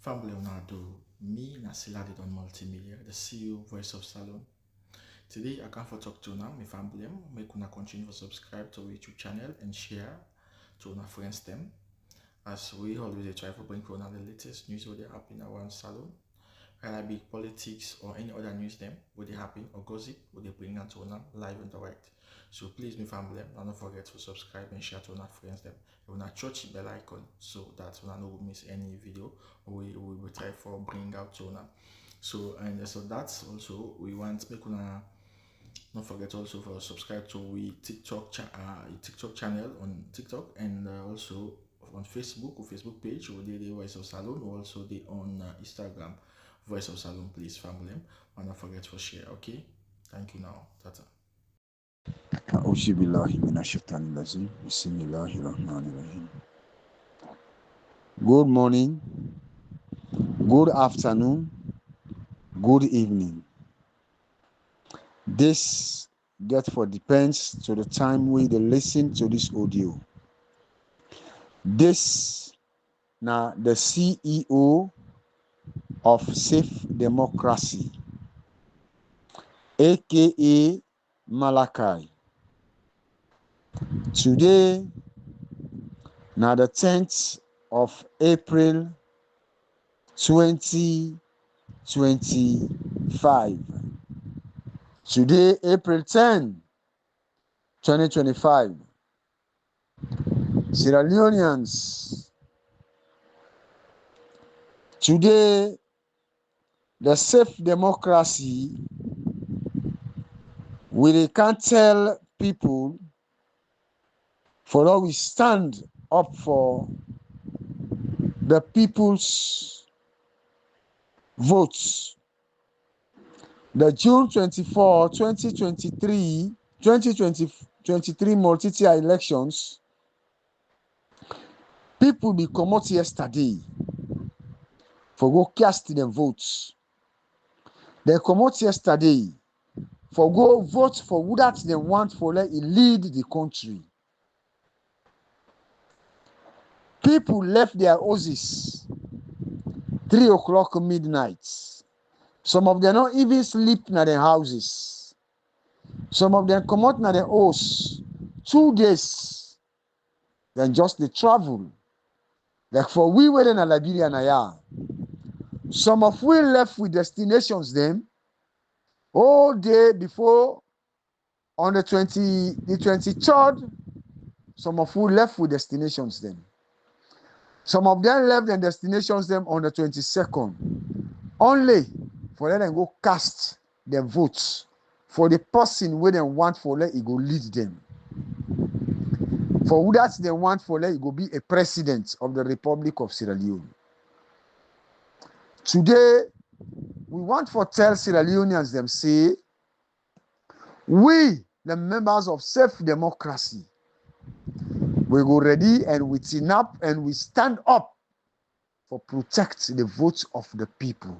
Family Leonardo, me Nasila did on multimedia, the CEO voice of Salon. Today I come for talk to now, my family, make una continue to subscribe to our YouTube channel and share to our friends them. As we always try to bring for the latest news what they happen around Salon, whether it be politics or any other news them, what they happen or gossip, what they bring out to una live and direct. So please, my family, don't forget to subscribe and share to our friends them. You wanna touch the bell icon so that you don't miss any video we will try for bring out to una. So that's also we want make una don't forget also for subscribe to we TikTok channel on TikTok and also on Facebook or Facebook page or the Voice of Salon or also the on Instagram Voice of Salon, please family. And don't forget to share. Okay, thank you now. Tata. أعوذ بالله من الشيطان الرجيم بسم الله الرحمن الرحيم. Good morning, good afternoon, good evening. This therefore depends to the time we listen to this audio. This now the CEO of Safe Democracy, aka Malachi. Today, now the 10th of April 2025. Today, April 10, 2025. Sierra Leoneans. Today, the Safe Democracy, we can tell people for how we stand up for the people's votes. The June 24, 2023 multi-tier elections, people be come out yesterday for go cast them votes. They come out yesterday for go vote for who that they want for let it lead the country. People left their houses 3 o'clock midnight. Some of them not even sleep in their houses. Some of them come out in their house 2 days. Then just they travel. Like for we were in Liberia now. Some of we left with destinations them all day before on the 23rd. Some of we left with destinations them. Some of them left their destinations them on the 22nd. Only for let them go cast their votes for the person where they want for let it go lead them. For who that they want for let it go be a president of the Republic of Sierra Leone. Today, we want for tell Sierra Leoneans them say, we, the members of Safe Democracy, we go ready and we team up and we stand up for protect the votes of the people.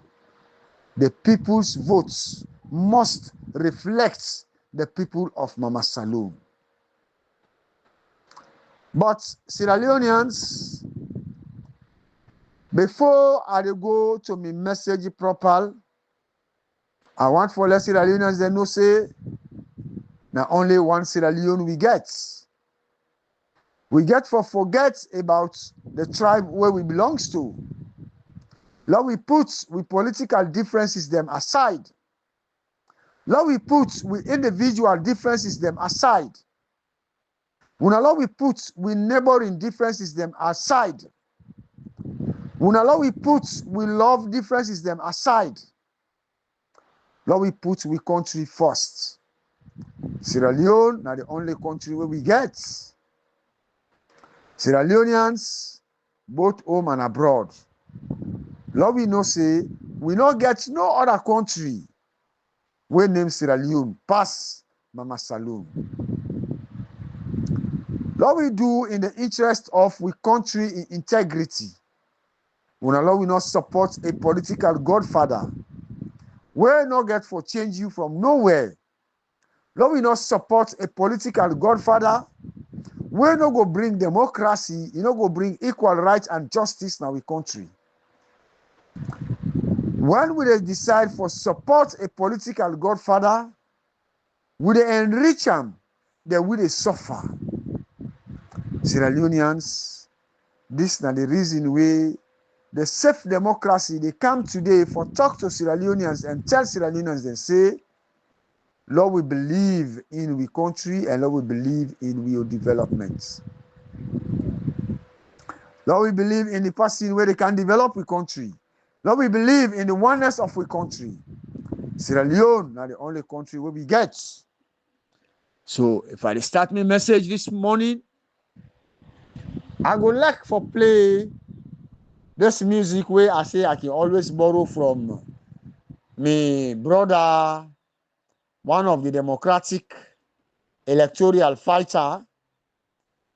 The people's votes must reflect the people of Mama Salon. But Sierra Leoneans, before I go to my message proper, I want for let Sierra Leoneans they know say, now only one Sierra Leone we get. We get for forget about the tribe where we belongs to. Lord, we put with political differences them aside. Lord, we put with individual differences them aside. Lord, we put with neighboring differences them aside. Lord, we put with love differences them aside. Lord, we put with country first. Sierra Leone, now the only country where we get. Sierra Leoneans, both home and abroad. Lord, we know say, we not get no other country where name Sierra Leone pass Mama Salon. Lord, we do in the interest of we country in integrity. Lord, we not support a political godfather. We not get for change you from nowhere. Lord, we not support a political godfather. We not go bring democracy. You not go bring equal rights and justice in our country. When we decide for support a political godfather, we enrich them, then we suffer. Sierra Leoneans, this is the reason we the safe democracy they come today for talk to Sierra Leoneans and tell Sierra Leoneans they say, Lord, we believe in we country and Lord, we believe in your developments. Lord, we believe in the person where they can develop a country. Lord, we believe in the oneness of a country. Sierra Leone, not the only country where we get. So if I start my message this morning, I go like for play this music where I say I can always borrow from my brother, one of the Democratic electoral fighter.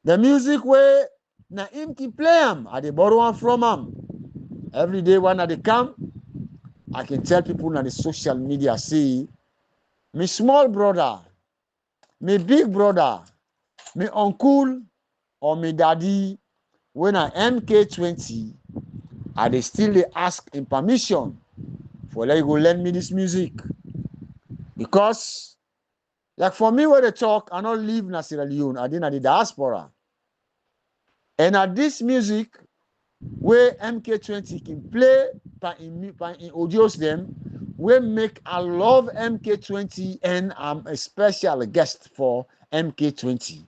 The music where na him can play him, I dey borrow one from him. Every day when I dey come, I can tell people on the social media, see, me small brother, me big brother, me uncle, or me daddy, when I MK20, I dey still dey ask him permission for let you go lend me this music. Because, like for me where they talk, I don't live in Sierra Leone, I dey in the diaspora. And at this music, where MK20 can play by in audios them, we make I love MK20 and I'm a special guest for MK20.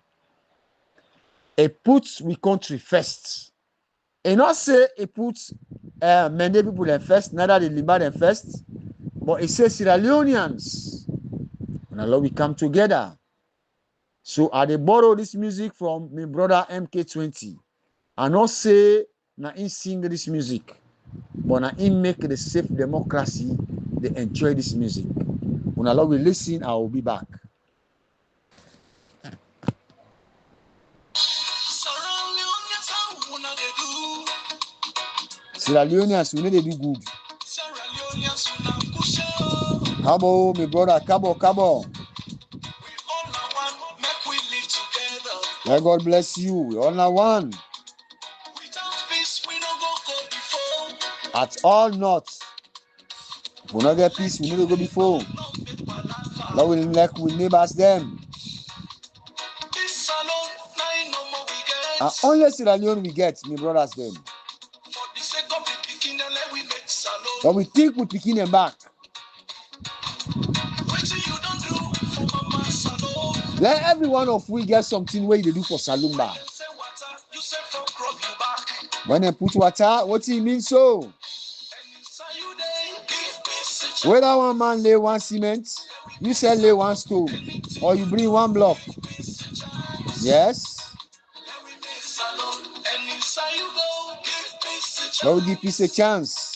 It puts we country first. And not say it puts many people in first, neither the Liban in first, but it says Sierra Leoneans. And Allah we come together. So I dey borrow this music from my brother MK20. I not say na him sing this music, but na him make the safe democracy they enjoy this music. When Allah will listen, I will be back. Sierra Leoneans, we need to do good. Cabo, my brother, Cabo. May God bless you. We all are one. At all not. If we not get peace, we need to go before. Lord will like with neighbors them. And only Sierra Leone we get, my brothers them. But we think we picking them back. Let every one of we get something where they do for Salumba. When they put water, what do you mean so? Whether one man lay one cement, you say lay one stone, or you bring one block. Yes. That will give peace a chance.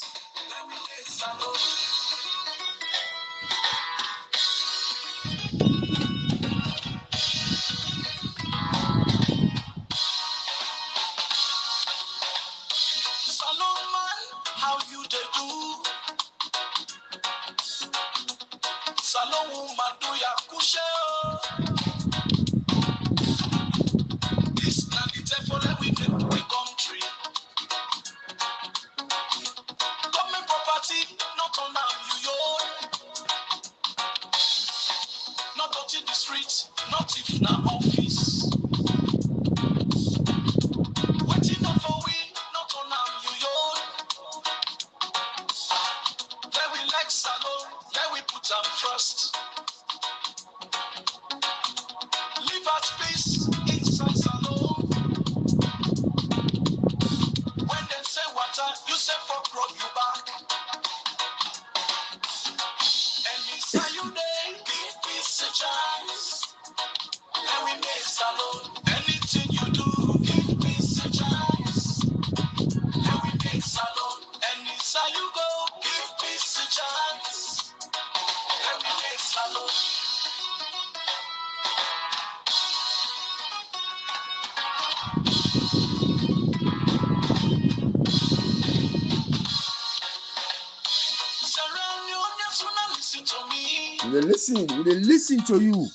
We listen to you.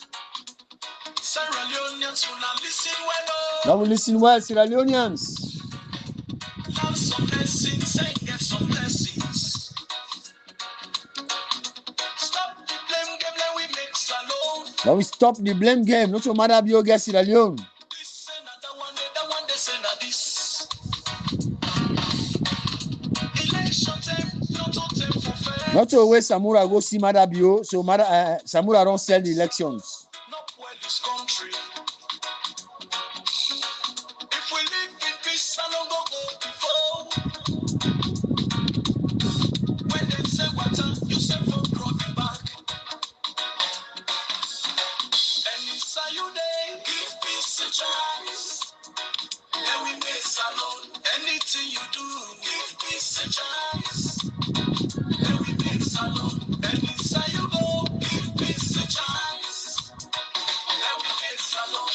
Now we listen well, Sierra Leoneans. some blessings and get some blessings. Stop the blame game, let we make Salone. Now we stop the blame game. Not so matter if you get Sierra Leone. This and that one, that one they say na this. Election time, not to time for fair. Not always Samura go see Madabio, so Samura don't sell the elections. Not well this country. If we live in peace, I don't go before. When they say water, you say for broken back. And inside you day, give peace a chance. Then we make salon. Anything you do, give peace a chance. Then we make salon. And inside you go, give peace a chance. Then we make salon.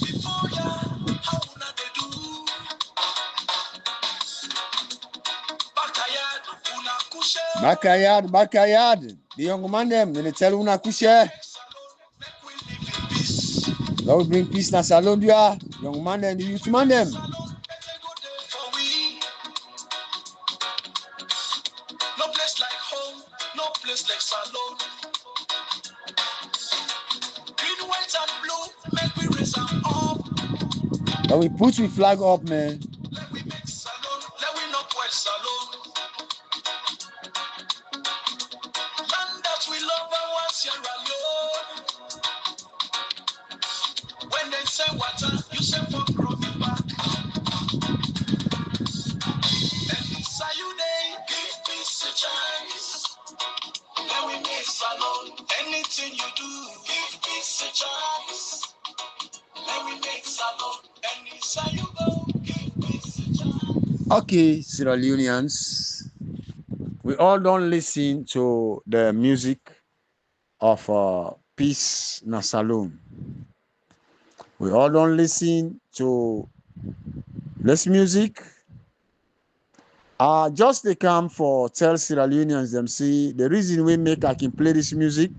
Before ya, how una they do? Bakayad, una kushe. Backyard. The young man them, they tell una kushe. Make we live in peace. Now we bring peace na salon dia. Young man them, the youth man them. Salon, better go there for we. No place like home, no place like salon. Green, white, and blue, make we raise them up. Now we put we flag up, man. Let we make salon, let we not well salon. Land that we love and want Sierra Leone. When they say water, you say for growing back. And inside you they give peace a chance. Let we make salon. Anything you do, give peace a chance. Let we make salon. And inside you go, give peace a chance. Okay, Sierra Leoneans, we all don't listen to the music of Peace na Salon. We all don't listen to this music. Just they come for tell Sierra Leoneans them see the reason we make I can play this music.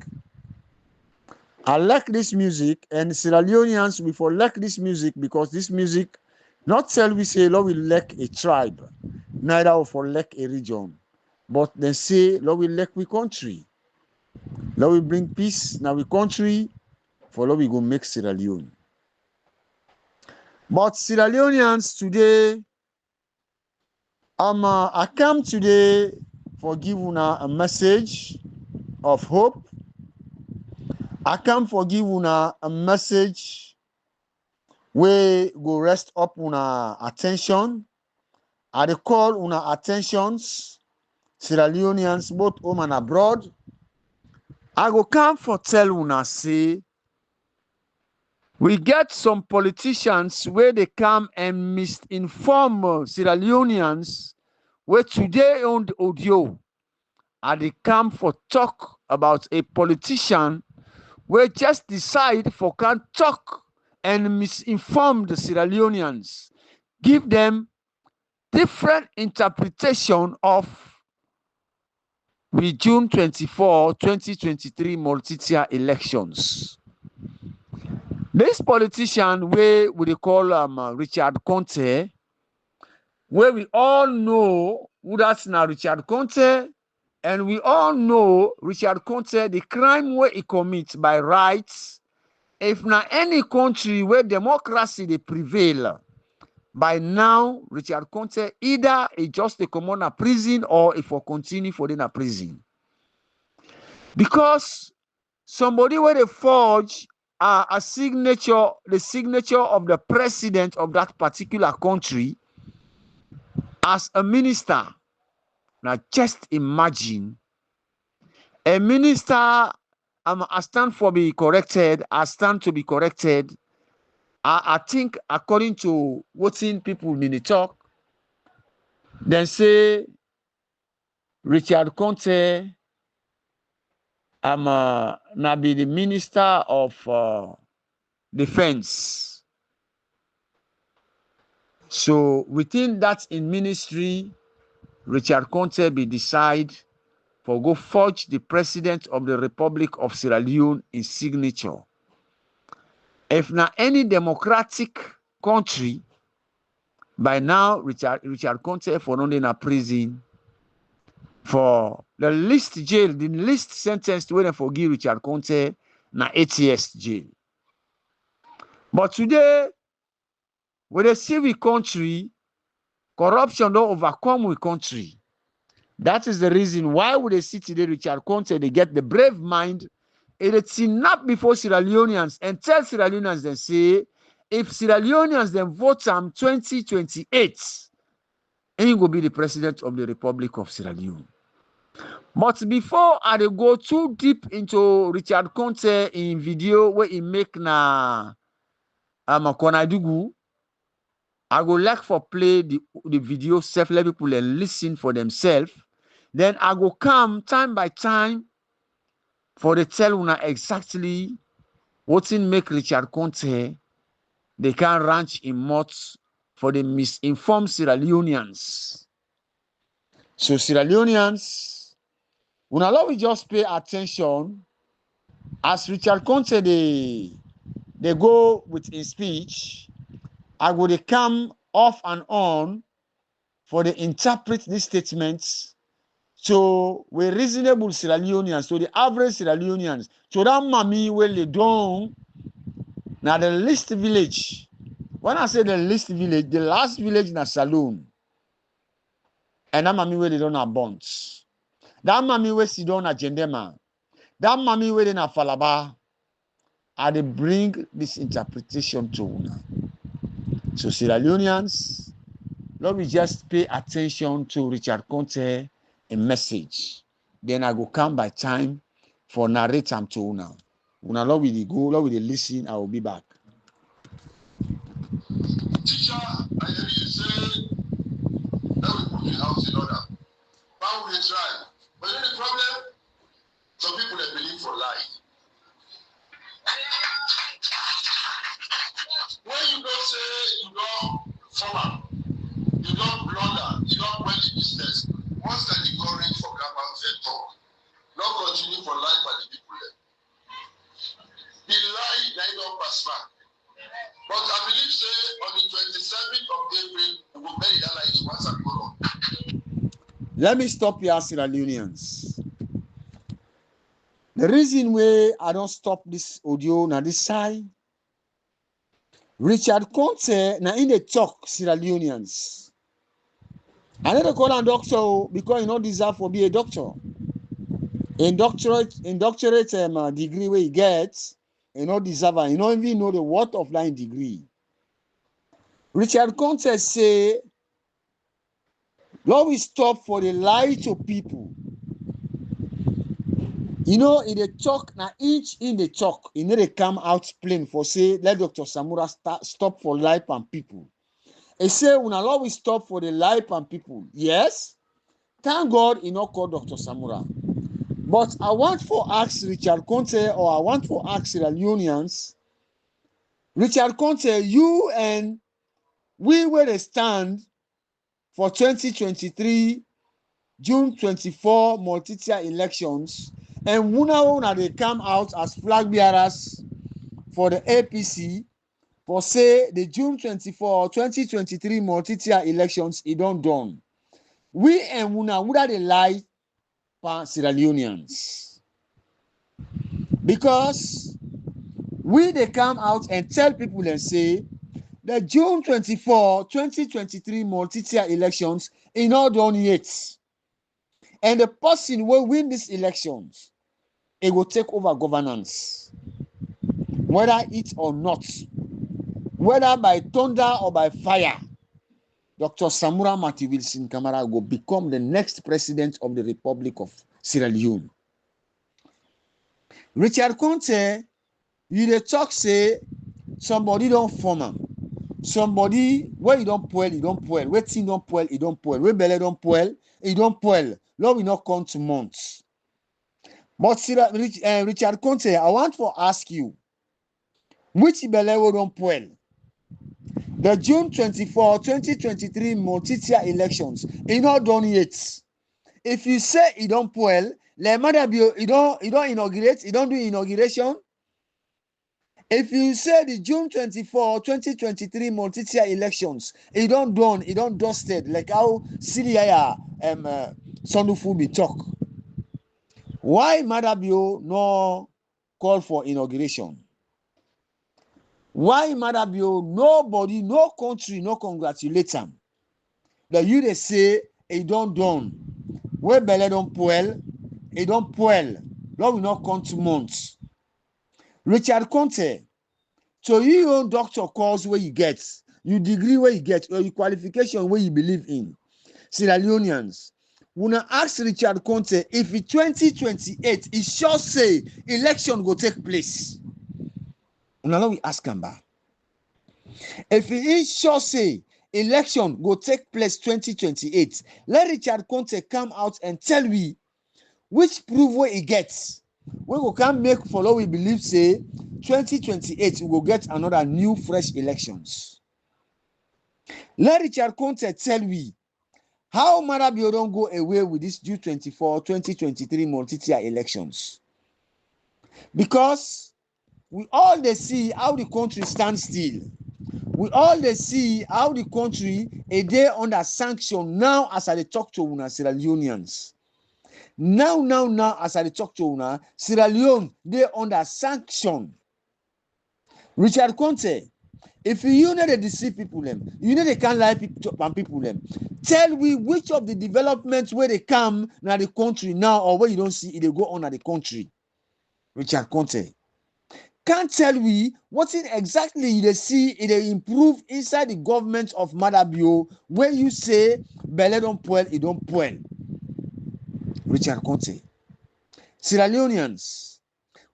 I like this music, and Sierra Leoneans we for like this music because this music not tell we say Lord we like a tribe, neither for like a region, but they say Lord we like we country. Lord we bring peace now we country, for Lord we go make Sierra Leone. But Sierra Leoneans today, I come today for give una a message of hope. I come for give una a message where go rest up una attention. I dey call una attentions, Sierra Leoneans, both home and abroad. I go come for tell una say, we get some politicians where they come and misinform Sierra Leoneans where today on the audio and they come for talk about a politician where just decide for can talk and misinform the Sierra Leoneans, give them different interpretation of the June 24, 2023 multi-tier elections. This politician, where we call Richard Conte, where we all know who that's now Richard Conte, and we all know Richard Conte, the crime where he commits by rights. If now any country where democracy they prevail, by now Richard Conte either he just come on a prison or if for continue for in a prison. Because somebody where they forge a signature, the signature of the president of that particular country as a minister. Now just imagine a minister I stand for be corrected, I stand to be corrected. I think according to what's in people in the talk, then say Richard Conte now be the minister of defense. So within that in ministry, Richard Conte be decide for go forge the President of the Republic of Sierra Leone in signature. If na any democratic country, by now Richard Conte for not in a prison for the least jail, the least sentence to wait for give Richard Conte na 8 years jail. But today, when they see we country, corruption don't overcome we country. That is the reason why we they see today Richard Conte, they get the brave mind, and it's enough before Sierra Leoneans and tell Sierra Leoneans then say, if Sierra Leoneans then vote 2028, and he will be the president of the Republic of Sierra Leone. But before I go too deep into Richard Conte in video where he make na Konadugu, I go like for play the video self, let people listen for themselves. Then I go come time by time for the tell una exactly what in make Richard Conte they can ranch in mouth for the misinformed Sierra Leoneans. So Sierra Leoneans, una love we just pay attention as Richard Conte they go with his speech. I go they come off and on for the interpret these statements to we reasonable Sierra Leoneans, to the average Sierra Leoneans, to that mommy where they don't. Now the least village, when I say the least village, the last village na Saloon. And that mommy where they don't have bonds. That mommy where she don't have Gendema. That mommy where they na Falaba. And they bring this interpretation to una. So Sierra Leoneans, let me just pay attention to Richard Conte a message. Then I go come by time for narrate them to una. Una love with the go, love with the listen, I will be back. Teacher, I hear you say that we put the house in order. How will they try? But then the problem, some people they believe for life. When you don't say you don't form, you don't blunder, you don't quit the business. Once that the courage for Kamara and talk, not continue for life and the people there. The lie they don't pass back. But I believe say on the 27th of April, we will bury that lie once and for all. Let me stop here, Sierra Leoneans. The reason why I don't stop this audio na this side, Richard Conte na in the talk Sierra Leoneans. I never call him doctor because he not deserve for be a doctor. In doctorate degree where he gets, he not deserve, he not even know the worth of that degree. Richard Conte say, Lord, we stop for the lie to people. You know, in the talk, now each in the talk, you need to come out plain for say, let Dr. Samura stop for life and people. He say, when Lord we stop for the life and people. Yes, thank God he not call Dr. Samura. But I want for ask Richard Conte or I want for ask Sierra Leoneans, Richard Conte, you and we will stand for 2023 June 24 multi-tier elections, and Wuna they come out as flag bearers for the APC for say the June 24 2023 multi-tier elections it don't done. We and Wuna they lie for Sierra Leoneans because we they come out and tell people and say the June 24 2023 multi-tier elections is not done yet. And the person will win these elections, it will take over governance. Whether it or not, whether by thunder or by fire, Dr. Samura Wilson Kamara will become the next president of the Republic of Sierra Leone. Richard Conte, you the talk say somebody don't form him. Somebody where you don't pull, you don't pull. Where team don't pull, you don't pull. Where belly don't pull, you don't pull. Lord will not come to months. But Richard Conte, I want to ask you, which belly don't pull? The June 24, 2023 multi-tier elections is not done yet. if you say it don't well, le Madabio, you don't inaugurate, you don't do inauguration. If you say the June 24, 2023 multi-tier elections, it don't done, it don't dusted, like how Syria Sonufu be talk. Why Madabio no call for inauguration? Why Madabio nobody, no country, no congratulate them? That you they say it don't done. Where Bele don't puel, it don't puel. Lord will not come 2 months. Richard Conte. So you own doctor calls where you get, you degree where you get, or your qualification where you believe in. Sierra Leoneans, when I ask Richard Conte if in 2028 he sure say election go take place. Now we ask him back. If he sure say election go take place 2028, let Richard Conte come out and tell we which proof where he gets. We go can make follow we believe say 2028 we go get another new fresh elections. Let Richard Conte tell we how Marabio don't go away with this due 2023 multi-tier elections. Because we all they see how the country stands still. We all they see how the country a day under sanction now as I talk to una Sierra Leoneans. Now, as I talk to una, Sierra Leone, they under sanction. Richard Conte, if you know they deceive people, them, you know they can't lie people, them. Tell me which of the developments where they come now the country now or where you don't see it, they go on at the country. Richard Conte. Can't tell me what it exactly they see it they improve inside the government of Madabio when you say Bele don't puel, it don't puel. Richard Conte. Sierra Leoneans,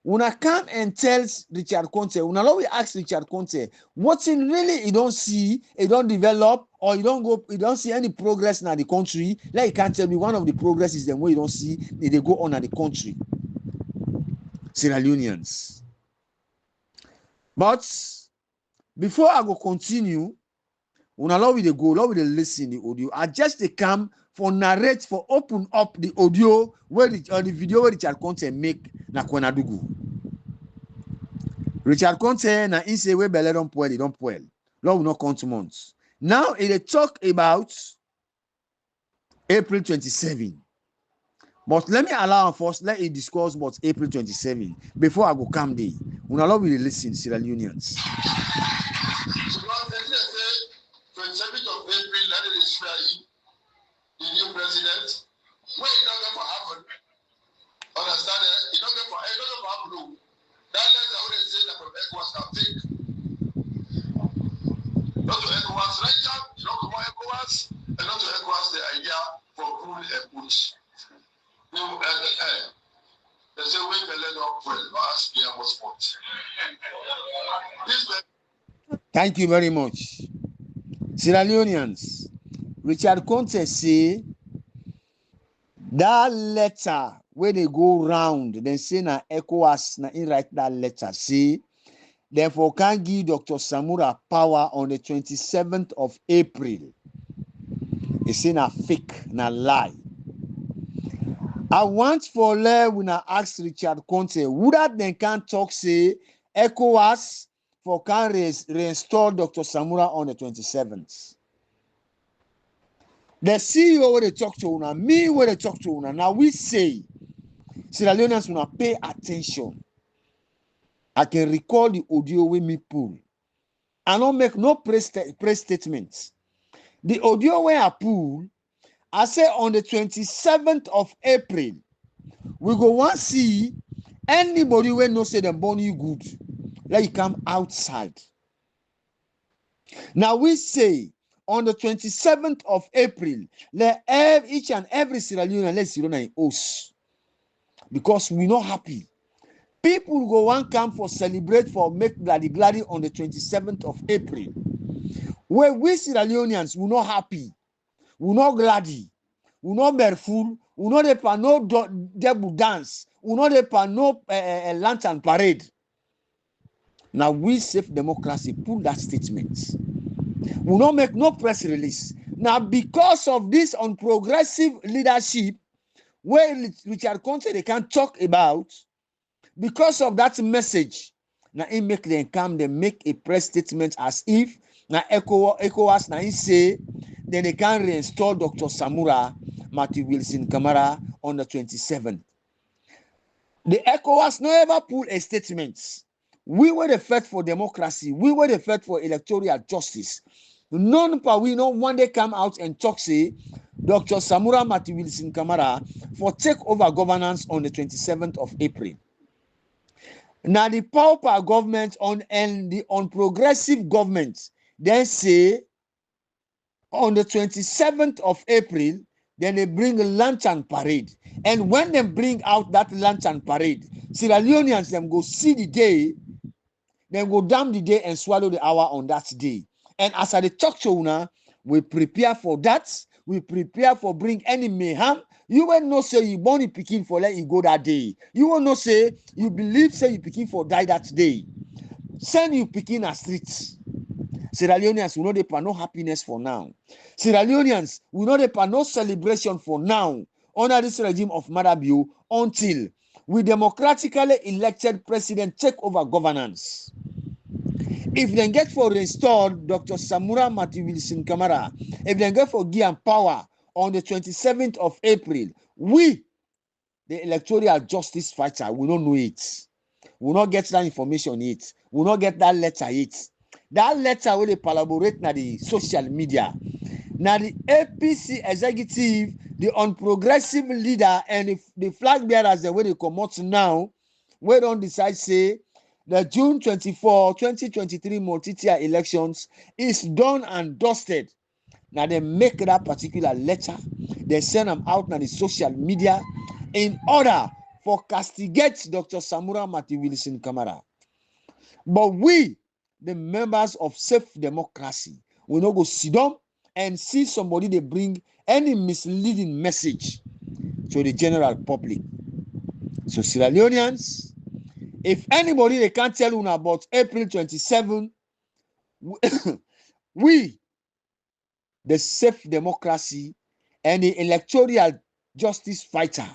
when I come and tell Richard Conte, when I always ask Richard Conte, what's in really you don't see, you don't develop, or you don't see any progress in the country, like you can't tell me one of the progress is the way you don't see they go on at the country. Sierra Leoneans. But before I go continue, when I love with the go, love with the listen the audio, I just they come for narrate for open up the audio where the video where Richard Conte make na Kwenadugu. Richard Conte na in say where Bele don't puel, he don't puel. Lord will not come 2 months. Now it talk about April 27. But let me allow first, let it discuss about April 27 before I go come there. When I love will listen, Sierra Leoneans. 27th of April, that is the new president. Where it not going to happen? Understand it? It not going to happen. That letter what they say that from ECOWAS now take. Not to ECOWAS right now, not to ECOWAS, and not to ECOWAS the idea for cool and push. They say we can let up well, ask me about sport. Thank you very much. Sierra Leoneans, Richard Conte say that letter where they go round, then say na ECOWAS na in write that letter, say therefore can give Dr. Samura power on the 27th of April. They say na fake, na lie. I want for when I ask Richard Conte, would that then can talk say ECOWAS for can reinstall Dr. Samura on the 27th. The CEO where they talk to una, me where they talk to una. Now we say, Sierra Leoneans wanna pay attention. I can recall the audio with me pull. I don't make no press statements. The audio where I pull, I say on the 27th of April, we go want see anybody when no say them born you good. Let you come outside. Now we say on the 27th of April, let each and every Sierra Leonean let's see in us. Because we're not happy. People go one come for celebrate for make gladdy on the 27th of April. Where we Sierra Leoneans we're not happy, we're not gladdy, we're not merful, we're not a no devil dance, we're not a no lantern parade. Now we Safe Democracy pull that statement. We will not make no press release. Now because of this unprogressive leadership, where Richard Conte they can talk about, because of that message, now it make them come, they make a press statement as if now ECOWAS now he say then they can reinstall Dr. Samura Matthew Wilson Kamara on the 27th. The ECOWAS no ever pull a statement. We were the fight for democracy. We were the fight for electoral justice. None but we no one day come out and talk say Dr. Samura Matthew Wilson Kamara for take over governance on the 27th of April. Now the pauper government and the unprogressive government then say on the 27th of April, then they bring a lantern parade. And when they bring out that lantern parade, Sierra Leoneans them go see the day, then go damn the day and swallow the hour on that day. And as I talk to you, we prepare for that. We prepare for bring any mayhem. You will not say you born picking for let you go that day. You will not say you believe say you picking for die that day. Send you picking a streets. Sierra Leoneans will not depend no happiness for now. Sierra Leoneans will not depend no celebration for now under this regime of Marabio until we democratically elected president take over governance. If they get for restored Dr. Samura Matthew Wilson Kamara, if they get for give power on the 27th of April, we, the electoral justice fighter, will not know it. We will not get that information yet. We will not get that letter yet. That letter will collaborate na the social media. Now the APC executive, the unprogressive leader, and the flag bearers, the way they come out now, we don't decide say the June 24, 2023 multi-tier elections is done and dusted. Now they make that particular letter, they send them out on the social media in order for castigate Dr. Samura Matthew Wilson Kamara. But we, the members of safe democracy, will not go sit down and see somebody they bring any misleading message to the general public. So Sierra Leoneans, if anybody they can't tell you about April 27, we, the safe democracy and the electoral justice fighter,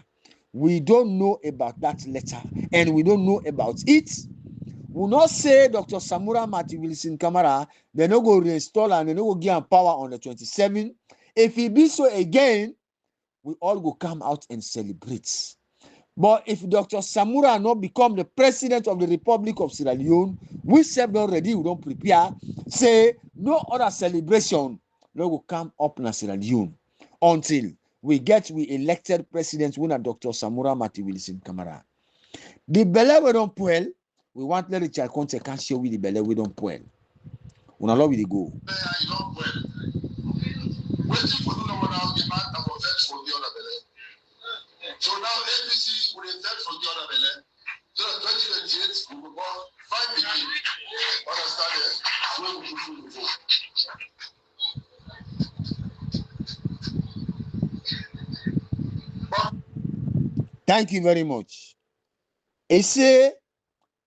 we don't know about that letter and we don't know about it. We will not say Dr. Samura Matthew Wilson Kamara, they no go reinstall and they no go give him power on the 27th. If he be so again, we all go come out and celebrate. But if Dr. Samura not become the president of the Republic of Sierra Leone, we serve already, we don't prepare, say no other celebration no go come up in Sierra Leone until we elected president winner Dr. Samura Matthew Wilson Kamara. The belle we don't pull, we want let Richard Conte can show we the belle we don't pull. We not love we go. So now APC will invest from the other belly. So that 2028 we will born 5 billion. Understand it? Where we will vote. Thank you very much. It say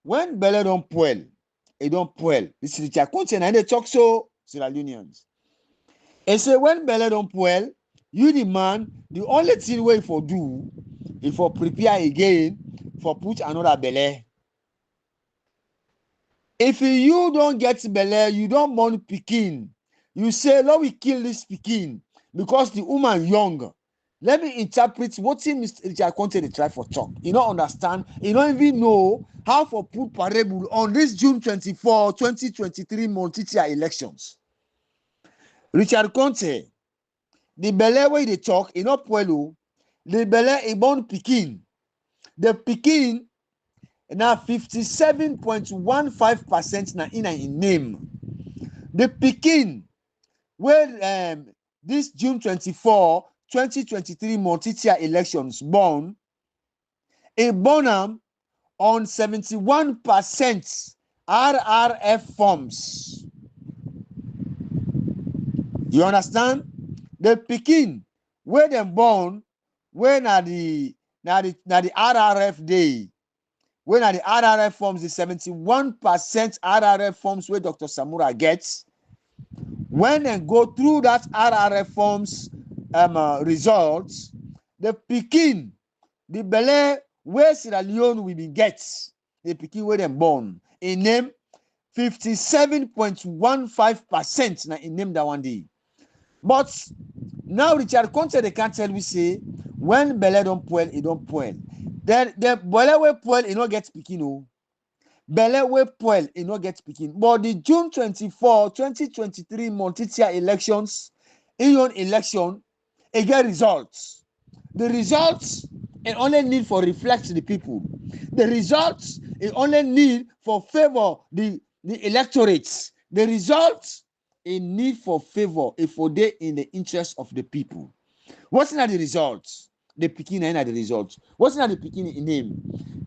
when belle don't pull, it don't pull. This is Richard Conte and they talk so Sierra Leoneans. It say when belle don't pull, you the man, the only thing way for do is for prepare again for put another belle. If you don't get belle, you don't want pikin. You say, let we kill this pikin because the woman young. Let me interpret what Mr. Richard Conte try for talk. You don't understand. You don't even know how for put parable on this June 24, 2023 multi-tier elections. Richard Conte, the belle where they talk, in not puelo, the belle is born pikin. The pikin now 57.15% na in name. The pikin where this June 24, 2023 multi-tier elections born, a born on 71% RRF forms. You understand? The Pekin where them born when are the RRF day. When are the RRF forms, the 71% RRF forms where Dr. Samura gets. When they go through that RRF forms results, the pikin, the belle where Sierra Leone will be get, the pikin where them born, in name 57.15% na in name that one day. But now Richard Conte they can't tell me say when belle don't poil, it don't poil. Then the belle wey poil, it not get pikin o. Belle wey poil, it not get pikin. But the June 24, 2023 multi-tier elections, election, it get results. The results it only need for reflect the people. The results it only need for favor the electorates. The results it need for favor if for they in the interest of the people. What's not the results? The pikin and the results. What's not the pikin in name?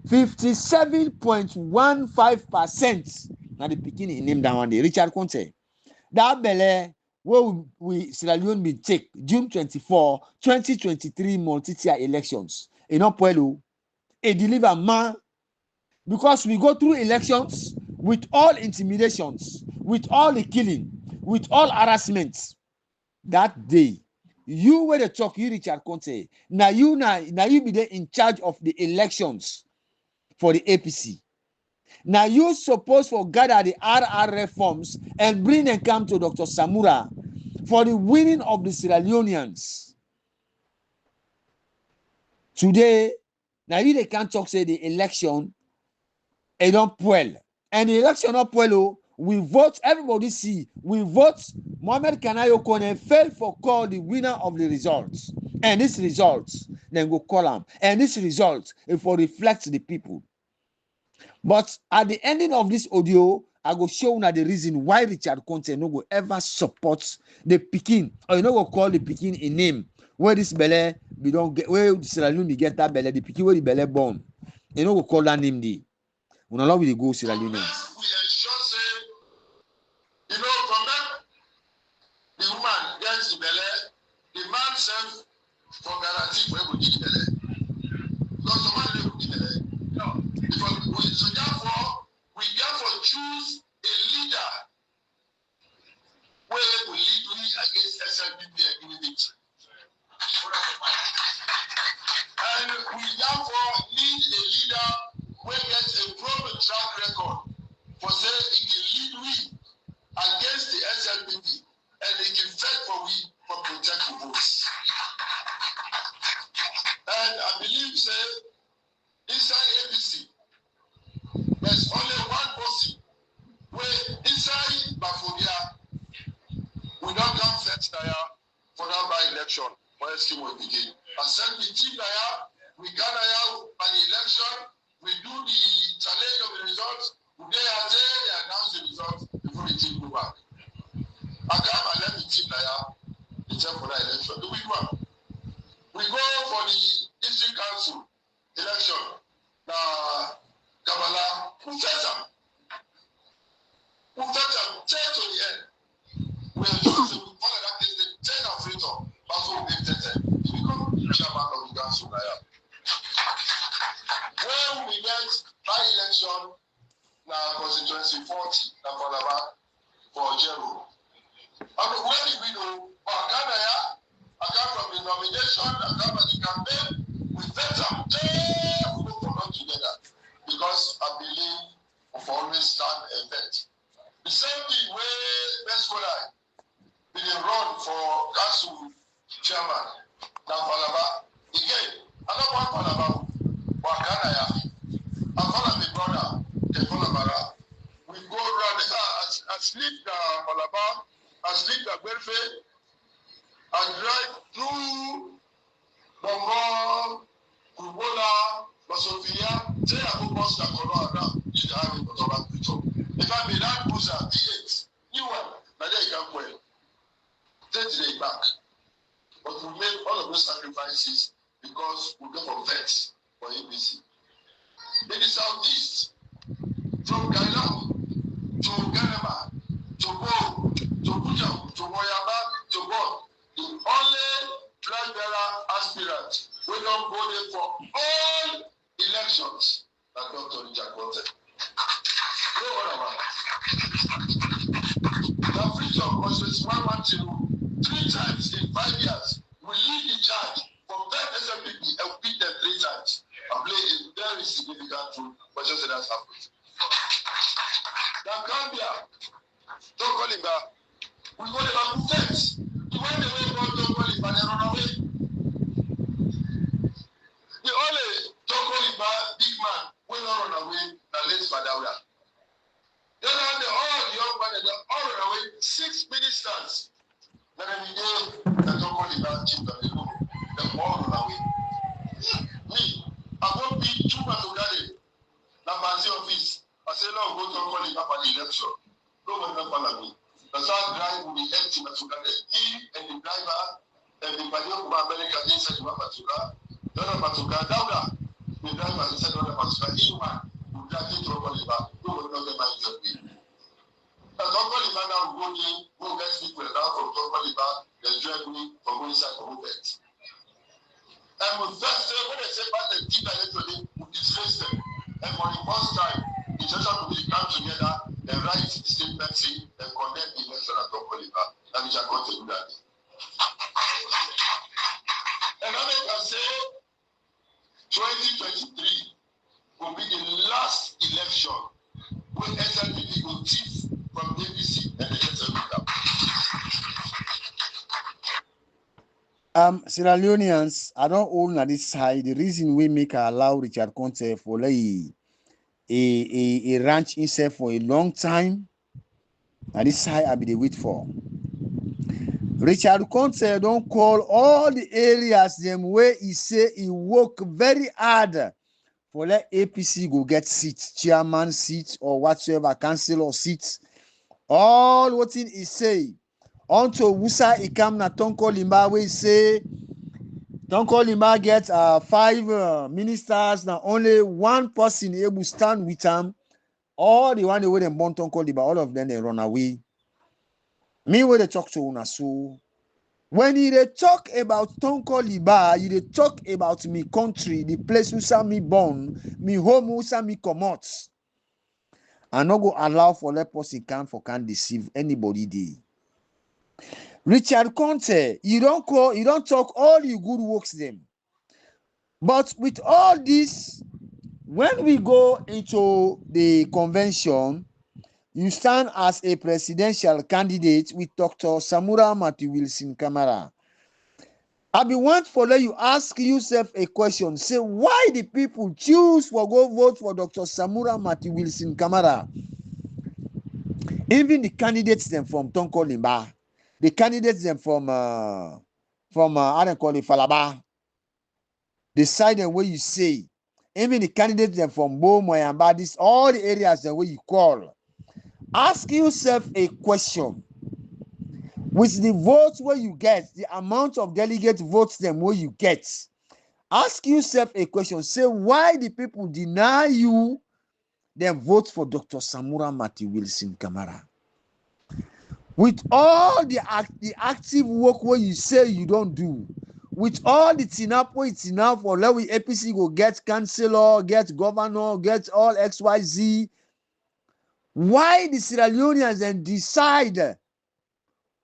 57.15% now the pikin in name that one day. Richard Conte. That belle where we Sierra Leone will take June 24, 2023 multi-tier elections. In Opwelo, a deliver man because we go through elections with all intimidations, with all the killing, with all harassments. That day, you were the talk, you Richard Conte. Now you be there in charge of the elections for the APC. Now you supposed to gather the RR reforms and bring them come to Dr. Samura for the winning of the Sierra Leoneans. Today, now you they can't talk say the election it don't well. And the election not well, we vote, everybody see, we vote Mohamed Kanayo Kone failed for call the winner of the results. And this results, then go call him. And this result, it will reflect the people. But at the ending of this audio, I go show you the reason why Richard Conte no go ever support the Pekin, or you no go call the Pekin a name where this belle we don't get, where Sierra Leone we get that belle, the Pekin where the belle born. You no go call that name there. We no we go Sierra Leoneans. We ensure say, you know, from that the woman gets the belle, the man self for guarantee for everybody the belle. Because the man will be belle. No. So therefore, we therefore choose a leader where we lead we against SLPP activity. And we therefore need a leader who gets a proven track record for saying he can lead we against the SLPP and he can fight for we for protect the votes. And I believe say inside APC there's only one person where inside Bafodia we don't come first for that by election for scheme will begin. And send the team there, we gather out an election, we do the challenge of the results, they announce the results before the team go back. I come and let the team there, the time for that election. Do we go? We go for the district council election. Now Kamara, who fetch them? Who fetch them? Take to the end. We are choosing one of that is the 10 of freedom. That's what we did. To become chairman of the council. When we get by election, now constituency 40, for Jero. And when we do, I come from the nomination, I come from the campaign, we vet them. We will come together. Because I believe we always stand a bet. The same thing where best for I we run for council chairman. Now Falaba again, another one Falaba, Wakanaya. I follow my brother, the Falabara. We go around as lead the Falaba, as lead the welfare, and drive through Bongo, Kubola, Basofia, say I go bust the Colorado, if I may not boost our D8, you one, but there you can well. Take the day back. But we made all of those sacrifices because we go for vets for ABC. In the southeast, from Gailam to Ganama, to Bo, to Buja, to Moyaba, to God, the only flag bearer aspirant we don't go there for all elections that Dr. Richard Conte. No other man. The freedom was 112 3 times in 5 years. We lead the charge for protect SMPP and beat them 3 times and play a very significant role for just that happened. Now Gambia, don't call him back. We go to protect. The way they went on, don't call him back, they run away. The only don't call him back, big man, will not run away, and let's Badawia. Then all the young men, they all run away, 6 ministers. Then every day, they don't call him back, chief of the room. They all run away. Me, I won't be too much to get it. Now, party office, I say, no, go to call him up at the election. No one will follow me. The third drive will be empty, Masuka. He and the driver and the Padiok of America inside Masuka. The other Masuka, Dauda, the driver inside the Masuka. He will drive it to Oliver. Who will not get my job? The Oliver now go get people now from Oliver, the journey from one side of movement. And with that, when they say about the team electorally, we disgrace them. And for the first time, the social community come together and write statements and condemn the election at Oliver. And we shall continue that. And I can say 2023 will be the last election where SLPP will thief from APC and the SLPP. Sierra Leoneans, I don't own at this side. The reason we make allow Richard Conte for a ranch himself for a long time. At this side, I be the wait for. Richard Conte don't call all the areas them where he say he work very hard for let APC go get seats, chairman seats or whatsoever, councillor seats. All what he say. Unto Wusa Ikam na Tonko Limba, we say Tonko Limba gets 5 ministers. Now only one person able to stand with him. All the one they wouldn't born Tonko Limba, all of them they run away. Me where they talk to una so. When they talk about Tonko Limba, they talk about me country, the place where me born, me home where me come out. I not go allow for let person can deceive anybody there. Richard Conte, you don't talk all your good works them. But with all this, when we go into the convention, you stand as a presidential candidate with Dr. Samura Matthew Wilson Kamara. I be want for you ask yourself a question. Say why the people choose for go vote for Dr. Samura Matthew Wilson Kamara? Even the candidates them from Tonko Limba. The candidates them from I don't call it Falaba. The side and where you say, even the candidates them from Moyamba, this all the areas that where you call. Ask yourself a question. With the votes where you get, the amount of delegate votes them where you get. Ask yourself a question. Say why the people deny you their vote for Dr. Samura Matthew Wilson Kamara. With all the active work where you say you don't do, with all the tinap where it's enough for let we APC go get councillor, get governor, get all XYZ. Why the Sierra Leoneans then decide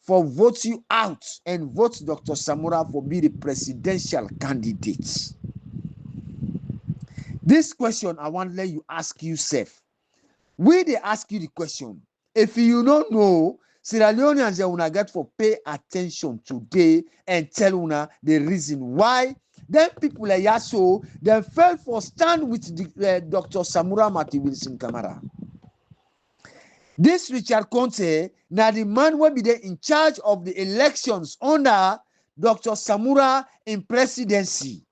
for vote you out and vote Dr. Samura for be the presidential candidate? This question I want to let you ask yourself. We they ask you the question. If you don't know, Sierra Leoneans they wanna get for pay attention today and tell una the reason why. Then people like Yaso they fell for stand with the, Dr. Samura Matthew Wilson Kamara. This Richard Conte, now the man will be there in charge of the elections under Dr. Samura in presidency.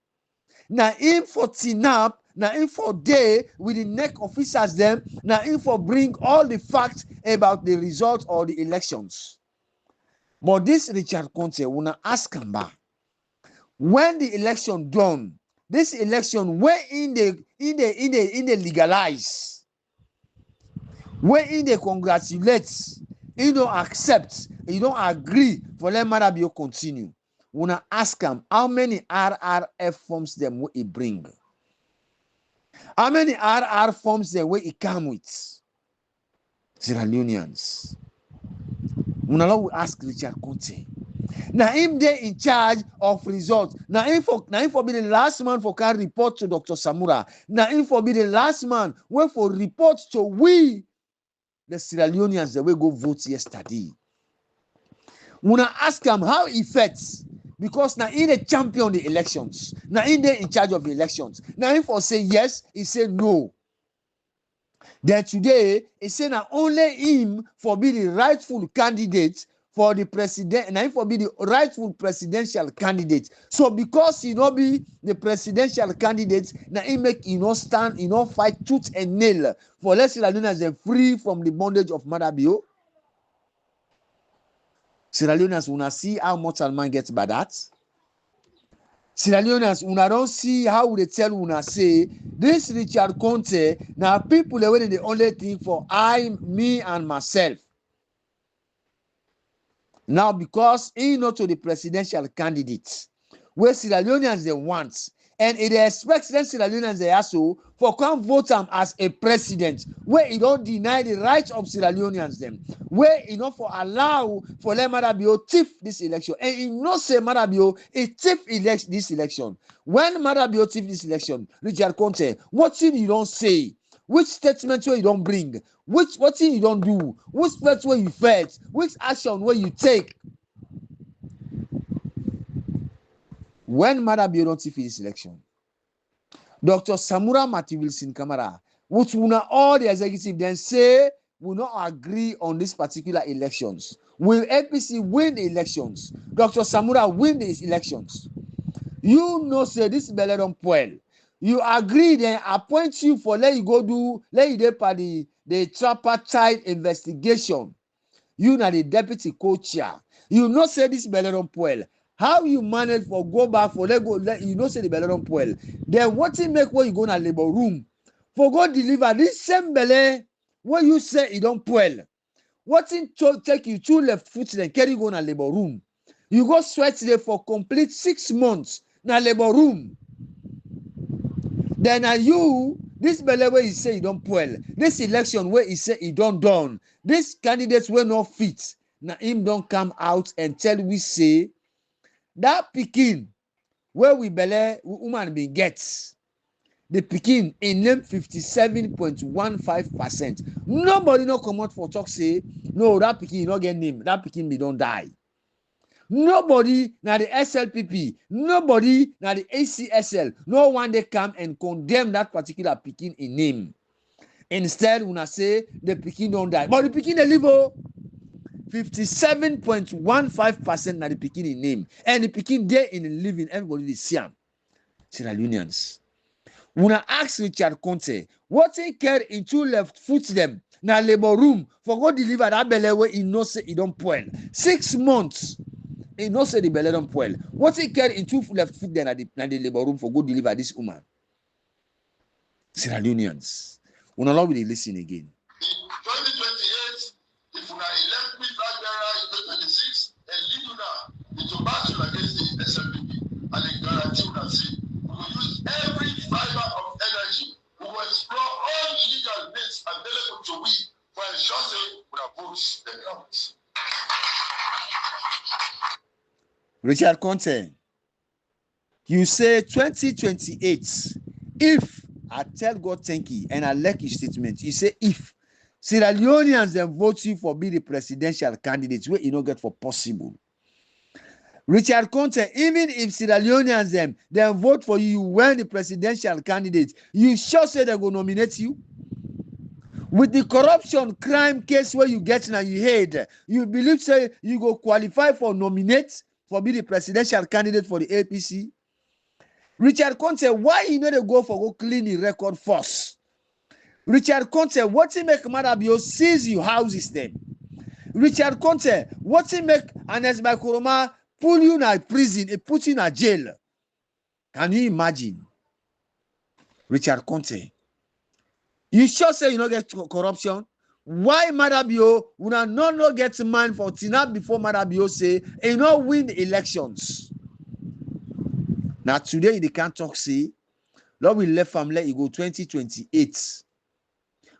Now in for TNAP, now in for day with the neck officers them, now in for bring all the facts about the result of the elections. But this Richard Conte wanna ask him back. When the election done, this election where in the legalize, where in they congratulate, you don't accept, you don't agree for let matter be continue. Wanna ask him how many RRF forms them will he bring? How many RR forms them will he come with? Sierra Leoneans. Wanna ask Richard Conte. Now him they in charge of results. Now him for be the last man for can report to Dr. Samura. Now him for be the last man when for report to we the Sierra Leoneans the way go vote yesterday. When I ask him how he fits, because now he the champion the elections. Now he they in charge of the elections. Now him for say yes, he say no. Then today, he say now only him for be the rightful candidate for the president, and him for be the rightful presidential candidate. So because he not be the presidential candidate, now he make he not stand, he not fight tooth and nail for let's say that as free from the bondage of Madabio. Sierra Leoneans, una see how mortal man gets by that. Sierra Leoneans, una don't see how they tell una say this Richard Conte now people are the only thing for I, me, and myself. Now because he not to the presidential candidate, where Sierra Leoneans they want, and it expects them Sierra Leoneans they also for come vote him as a president, where he don't deny the rights of Sierra Leoneans them, where he not for allow for let Madabio thief this election, and he not say Madabio a thief this election. When Madabio thief this election, Richard Conte, what thing you don't say? Which statement where you don't bring? What thing you don't do? Which steps where you felt? Which action where you take? When Madabio don't thief this election, Dr. Samura Wilson Kamara, which will all the executive then say will not agree on these particular elections. Will APC win the elections? Dr. Samura win these elections? You know, say this Beledon Puel. You agree, then appoint you for let you go do let you do party the tripartite investigation. You na the deputy co-chair. You know say this Beledon Puel. How you manage for go back for let you know say the Beledon Puel. Then what it make when you go in a labor room for go deliver this same belle when you say it don't Puel. What in take you 2 left foot then carry go in a labor room. You go sweat there for complete 6 months in a labor room. Then are you this belle where he say he don't Puel. This election where he say he don't done. This candidates were not fit. Now him don't come out and tell we say that Pekin where we belle woman be gets the Pekin in name 57.15%. Nobody no come out for talk say no that Pekin not get name that Pekin be don't die. Nobody now the SLPP, nobody now the ACSL, no one they come and condemn that particular Pekin in name. Instead, when I say the Pekin don't die, but the Pekin they live 57.15% now the Pekin in name, and the Pekin there in living, everybody is Siam, Sierra Leoneans. When I ask Richard Conte, what he care in 2 left foot them now labor room for go deliver that belle where he no say he don't Puel 6 months. He no say the belle don't Puel. What he care in 2 left foot them at the labor room for go deliver this woman. Sierra Leoneans. We no love listen again. In 2028, if we are elect with Agbera in 2026 and lead into battle against the SLPP, and they guarantee that say we will use every fiber of energy, we will explore all legal means available to we for ensuring we are votes the government. Richard Conte, you say 2028, if I tell God thank you and I like his statement, you say if Sierra Leoneans then vote you for be the presidential candidates, where you don't get for possible. Richard Conte, even if Sierra Leoneans then vote for you when the presidential candidate, you sure say they go nominate you? With the corruption crime case where you get now you head, you believe say you go qualify for nominate for be the presidential candidate for the APC? Richard Conte, why you know they go for go clean the record first? Richard Conte, what he make Madabio seize your houses then? Richard Conte, what he make Anes Bakuroma pull you in prison and put you in a jail? Can you imagine? Richard Conte, you sure say you don't get corruption? Why Madabio would not get man for Tina before Madabio say you not win the elections? Now today they can't talk say Lord will left from let you go 2028.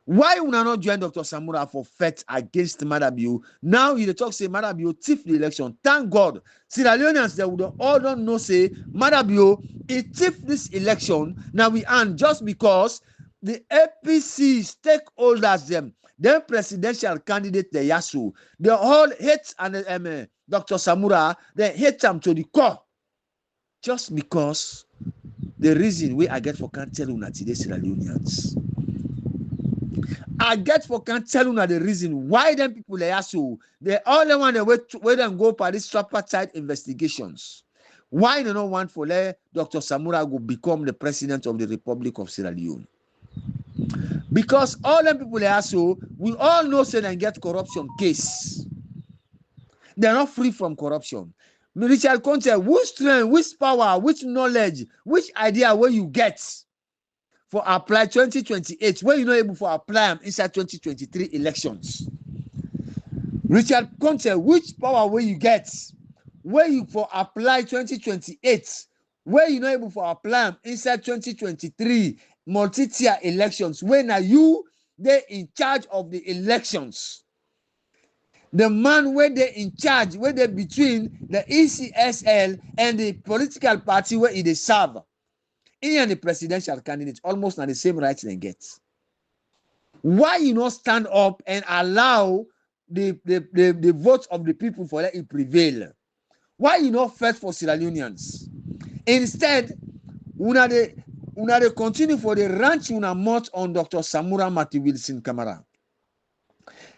Why una not join Dr. Samura for fight against Madabio? Now you talk say Madabio thief the election. Thank God. Sierra Leoneans they would all don't know say Madabio he thief this election. Now we earn just because the APC stakeholders them presidential candidate the Yasu they all hate and Dr. Samura they hate him to the core just because the reason we I get for can't tell una today Sierra Leoneans. I get for can't tell you the reason why them people are so they all the want to wait and go for these tripartite investigations. Why they don't want for Dr. Samura go become the president of the Republic of Sierra Leone? Because all them people are so we all know say they get corruption case. They're not free from corruption. Richard Conte, which strength, which power, which knowledge, which idea where you get for apply 2028 when you're not able to apply them inside 2023 elections. Richard Conte, which power will you get when you for apply 2028 when you're not able to apply them inside 2023 multi-tier elections when are you they in charge of the elections? The man where they in charge, where they between the ECSL and the political party where they serve. And the presidential candidates almost not the same rights they get. Why you not stand up and allow the votes of the people for let it prevail? Why you not fight for Sierra Leoneans? Instead, una de continue for the ranch una mouth on Dr. Samura Matthew Wilson Kamara.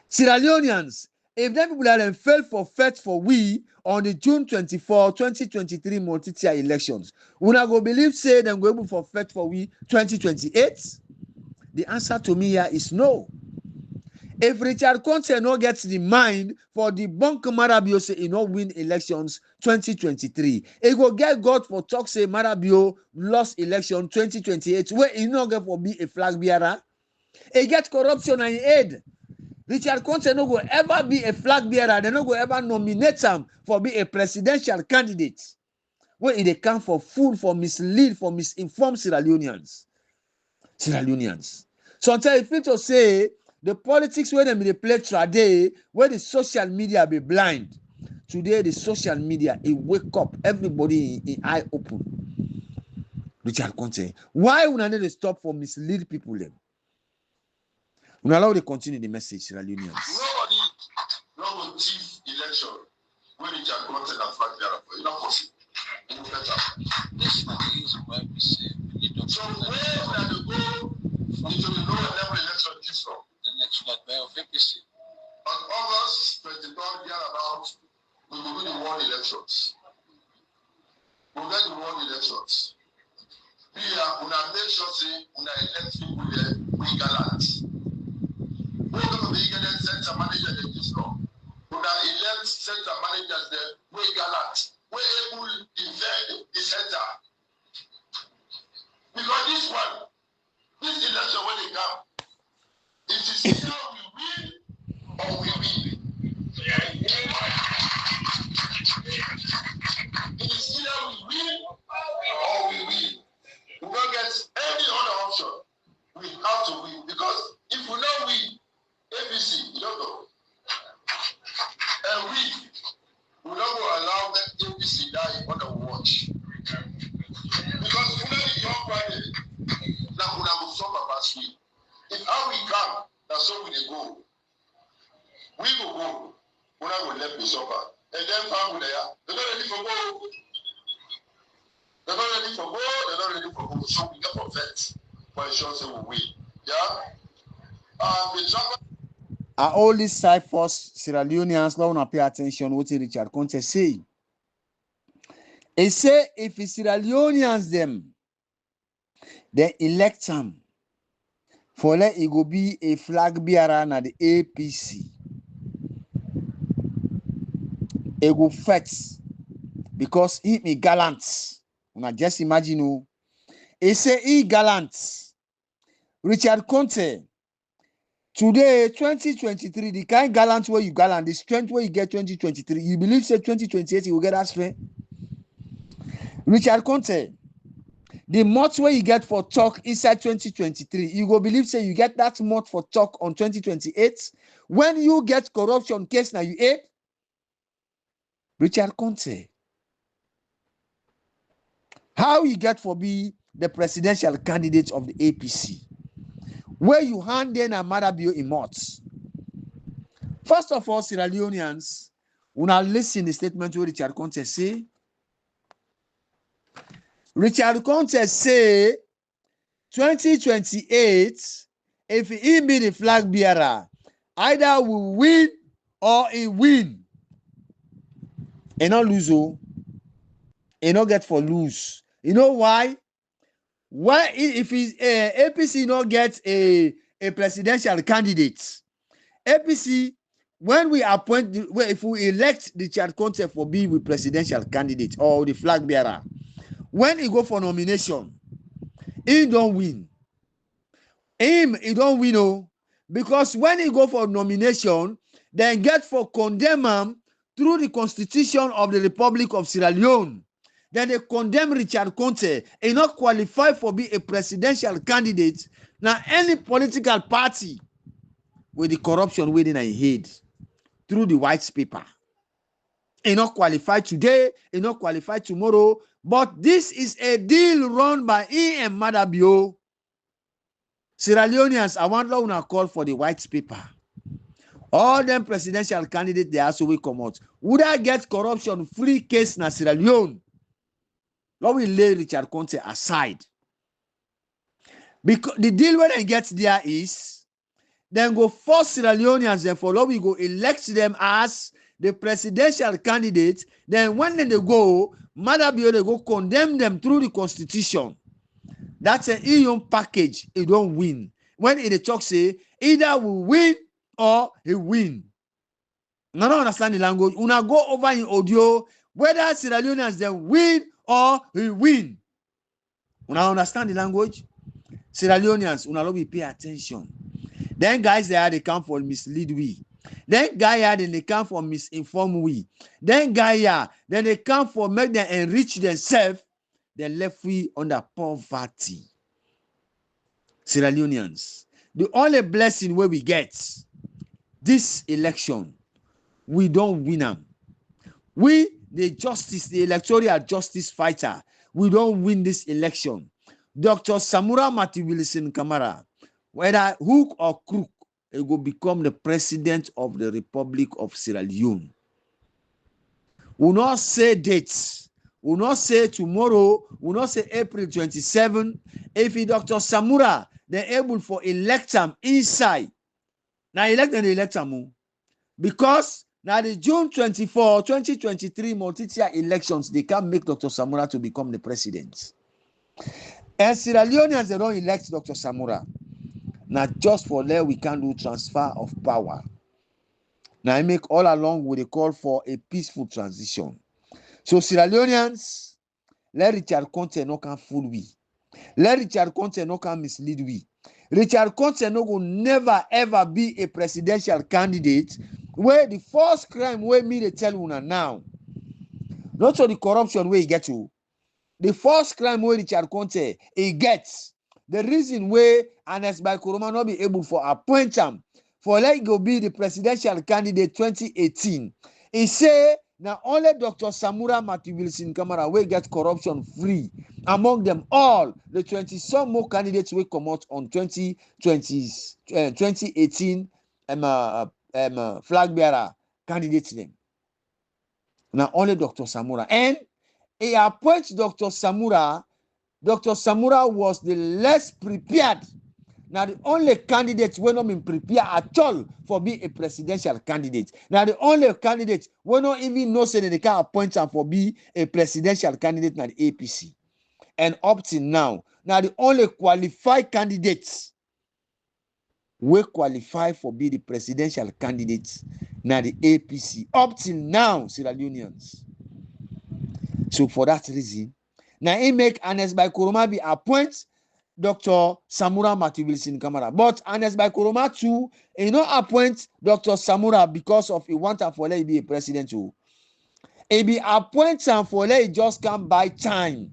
Sierra Leoneans, if them people are fail for fight for we on the June 24, 2023 multi-tier elections, we not go believe say them go able for fight for we 2028? The answer to me here is no. If Richard Conte no gets the mind for the bunk Marabio say he no win elections 2023, he go get God for talk say Marabio lost election 2028 where he no get for be a flag bearer. He get corruption and aid. Richard Conte no go ever be a flag bearer. They no go ever nominate him for be a presidential candidate. Where they come for fool, for mislead, for misinform Sierra Leoneans. Sierra Leoneans. So until if it to say the politics where they play today, where the social media be blind. Today the social media it wake up everybody in eye open. Richard Conte, why would I need to stop for mislead people then? We allow to continue the message, Sierra Leoneans. Nobody no chief election when Richard Conte and flag bearer for you not possible. This is the reason why we say we need to. So where will they go into the lower level election this from? The next flag bearer of APC. On August 23rd, about we will do the world elections. We will get the world elections. We are make sure say we elect people there we gallant. We're going to be getting center manager in this law. We are elect center managers there we gallant. We're able to defend the center. Because this election when they come, it is either we win or we win. It is either we win or we win. We don't get any other option. We have to win. Because if we don't win, APC, you don't know. And we don't go allow that APC die on the watch. Because we know the young party, now we will suffer past we. If how we come, that's how we go. We will go. We will let me suffer. And then family there, they're not ready for go. They're not ready for go, they're not ready for go. So we get for vet. For sure say we win. Yeah? The trouble. Are all these Cyphers, Sierra Leoneans, don't want to pay attention what Richard Conte say. He say if the Sierra Leoneans them, they elect him for let he go be a flag bearer na the APC. He go fight because he me gallant. Una just imagine who. He say he gallant. Richard Conte. Today, 2023, the kind gallant where you gallant, the strength where you get 2023, you believe say 2028 you will get that strength? Richard Conte, the month where you get for talk inside 2023, you go believe say you get that month for talk on 2028. When you get corruption case now you aid Richard Conte. How you get for be the presidential candidate of the APC? Where you hand in a Marabio emotes. First of all, Sierra Leoneans, una listen the statement where Richard Conte say. Richard Conte say 2028, if he be the flag bearer, either we win or he win. He not lose, oh. He not get for lose. You know why? Why if he APC not get a presidential candidate? APC, when we appoint, if we elect the Richard Conte for being the presidential candidate or the flag bearer, when he go for nomination, he don't win. He don't win, oh, because when he go for nomination, then get for condemn him through the Constitution of the Republic of Sierra Leone. Then they condemn Richard Conte. He not qualify for be a presidential candidate. Now any political party with the corruption within a head through the white paper. He not qualify today, he not qualify tomorrow. But this is a deal run by E.M. Madabio. Sierra Leoneans, I want to call for the white paper. All them presidential candidates, they also will come out. Would I get corruption-free case na Sierra Leone? Now we lay Richard Conte aside. Because the deal when they get there is, then go force Sierra Leoneans, therefore, now we go elect them as the presidential candidate. Then when they go, Madabio, they go condemn them through the Constitution. That's an EU package. He don't win. When in the talk say, either we win or he win. I don't understand the language. Una go over in audio, whether Sierra Leoneans then win or he win. Una understand the language? Sierra Leoneans, una love pay attention. Then guys there, they come for mislead we. Then guy here, then they come for misinform we. Then guy here, then they come for make them enrich themselves. They left we under poverty. Sierra Leoneans, the only blessing where we get this election, we don't win them. We, the justice, the electoral justice fighter, we don't win this election. Dr. Samura Wilson Kamara, whether hook or crook, he will become the president of the Republic of Sierra Leone. We not say dates. We not say tomorrow. We not say April 27. If he Dr. Samura, they're able for elect him inside. Now elect him. Because now the June 24, 2023 multi-tier elections, they can't make Dr. Samura to become the president. And Sierra Leoneans, they don't elect Dr. Samura. Now just for there, we can do transfer of power. Now I make all along with a call for a peaceful transition. So Sierra Leoneans, let Richard Conte no can fool we. Let Richard Conte no can mislead we. Richard Conte no will never ever be a presidential candidate where the first crime where me they tell una now. Not so the corruption where he get to. The first crime where Richard Conte he gets. The reason where Anes by Kuruma not be able for appoint him for let go be the presidential candidate 2018. He say now only Dr. Samura Wilson Kamara will get corruption free. Among them all, the 20-some more candidates will come out on 2018 flag bearer candidates them. Now only Dr. Samura. And he appoints Dr. Samura. Dr. Samura was the less prepared. Now the only candidate when not been prepared at all for being a presidential candidate. Now the only candidate when not even know say that they can appoint him for be a presidential candidate now the APC. And up till now the only qualified candidates will qualify for be the presidential candidates now the APC. Up till now, Sierra Leoneans. So for that reason, now he make Anes by Kuruma be appoint Dr. Samura Wilson Kamara. But Anes by Kuruma too, he not appoint Dr. Samura because of he want for let be a president too. He be appoint him for let he just come by time.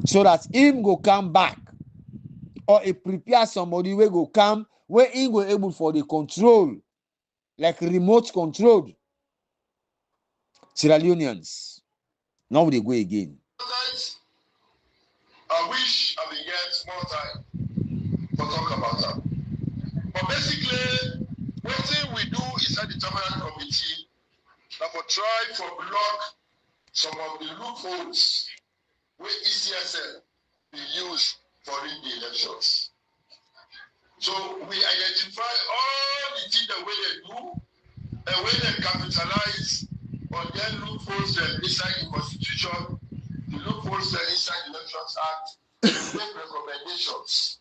so that him go come back, or he prepare somebody wey go come where him go able for the control, like remote control. Sierra Leoneans, now we dey go again. I wish I will get more time to talk about that. But basically, one thing we do inside the Permanent Committee that for try to block some of the loopholes where ECSL be used for the elections. So we identify all the things the way they do, and when they capitalize on their loopholes inside the Constitution, the loopholes inside the Elections Act, we make recommendations.